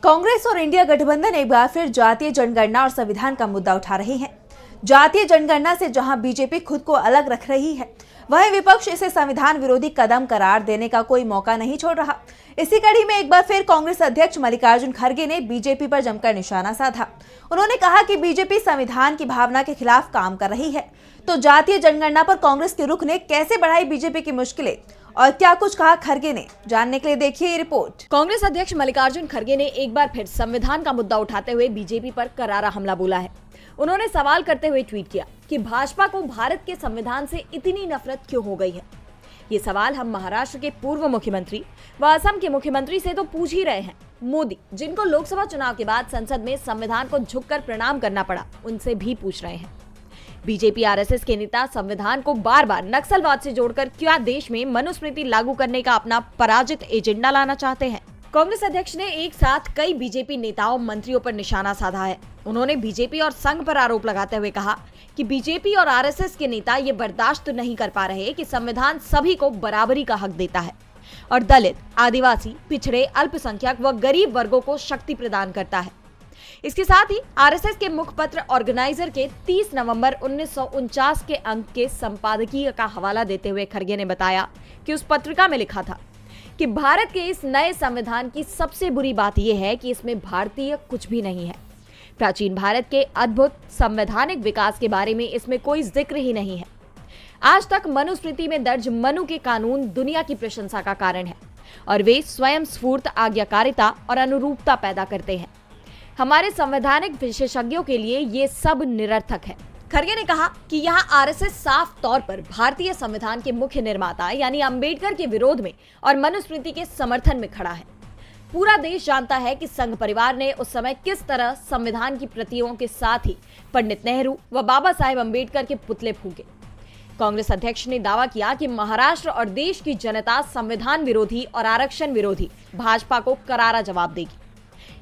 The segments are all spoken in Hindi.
कांग्रेस और इंडिया गठबंधन एक बार फिर जातीय जनगणना और संविधान का मुद्दा उठा रहे हैं। जातीय जनगणना से जहां बीजेपी खुद को अलग रख रही है, वहीं विपक्ष इसे संविधान विरोधी कदम करार देने का कोई मौका नहीं छोड़ रहा। इसी कड़ी में एक बार फिर कांग्रेस अध्यक्ष मल्लिकार्जुन खड़गे ने बीजेपी पर जमकर निशाना साधा। उन्होंने कहा कि बीजेपी संविधान की भावना के खिलाफ काम कर रही है। तो जातीय जनगणना पर कांग्रेस के रुख ने कैसे बढ़ाई बीजेपी की मुश्किलें और क्या कुछ कहा खड़गे ने, जानने के लिए देखिए ये रिपोर्ट। कांग्रेस अध्यक्ष मल्लिकार्जुन खड़गे ने एक बार फिर संविधान का मुद्दा उठाते हुए बीजेपी पर करारा हमला बोला है। उन्होंने सवाल करते हुए ट्वीट किया कि भाजपा को भारत के संविधान से इतनी नफरत क्यों हो गई है। ये सवाल हम महाराष्ट्र के पूर्व मुख्यमंत्री व असम के मुख्यमंत्री से तो पूछ ही रहे हैं। मोदी, जिनको लोकसभा चुनाव के बाद संसद में संविधान को झुककर प्रणाम करना पड़ा, उनसे भी पूछ रहे हैं। बीजेपी आरएसएस के नेता संविधान को बार बार नक्सलवाद से जोड़कर क्या देश में मनुस्मृति लागू करने का अपना पराजित एजेंडा लाना चाहते हैं। कांग्रेस अध्यक्ष ने एक साथ कई बीजेपी नेताओं मंत्रियों पर निशाना साधा है। उन्होंने बीजेपी और संघ पर आरोप लगाते हुए कहा कि बीजेपी और आरएसएस के नेता ये बर्दाश्त नहीं कर पा रहे कि संविधान सभी को बराबरी का हक देता है और दलित, आदिवासी, पिछड़े, अल्पसंख्यक व गरीब वर्गों को शक्ति प्रदान करता है। इसके साथ ही आरएसएस के मुखपत्र ऑर्गेनाइजर के 30 नवंबर 1949 के अंक के संपादकीय का हवाला देते हुए खड़गे ने बताया कि उस पत्रिका में लिखा था कि भारत के इस नए संविधान की सबसे बुरी बात यह है कि इसमें भारतीय कुछ भी नहीं है। प्राचीन भारत के अद्भुत संवैधानिक विकास के बारे में इसमें कोई जिक्र ही नहीं है। आज तक मनुस्मृति में दर्ज मनु के कानून दुनिया की प्रशंसा का कारण है और वे स्वयं स्फूर्त आज्ञाकारिता और अनुरूपता पैदा करते हैं। हमारे संवैधानिक विशेषज्ञों के लिए ये सब निरर्थक है। खड़गे ने कहा कि यहाँ आरएसएस साफ तौर पर भारतीय संविधान के मुख्य निर्माता यानी अंबेडकर के विरोध में और मनुस्मृति के समर्थन में खड़ा है। पूरा देश जानता है कि संघ परिवार ने उस समय किस तरह संविधान की प्रतियों के साथ ही पंडित नेहरू व बाबा साहेब अंबेडकर के पुतले फूके। कांग्रेस अध्यक्ष ने दावा किया कि महाराष्ट्र और देश की जनता संविधान विरोधी और आरक्षण विरोधी भाजपा को करारा जवाब देगी।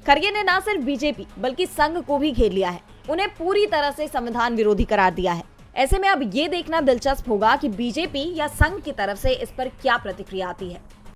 खड़गे ने न सिर्फ बीजेपी बल्कि संघ को भी घेर लिया है, उन्हें पूरी तरह से संविधान विरोधी करार दिया है। ऐसे में अब ये देखना दिलचस्प होगा कि बीजेपी या संघ की तरफ से इस पर क्या प्रतिक्रिया आती है।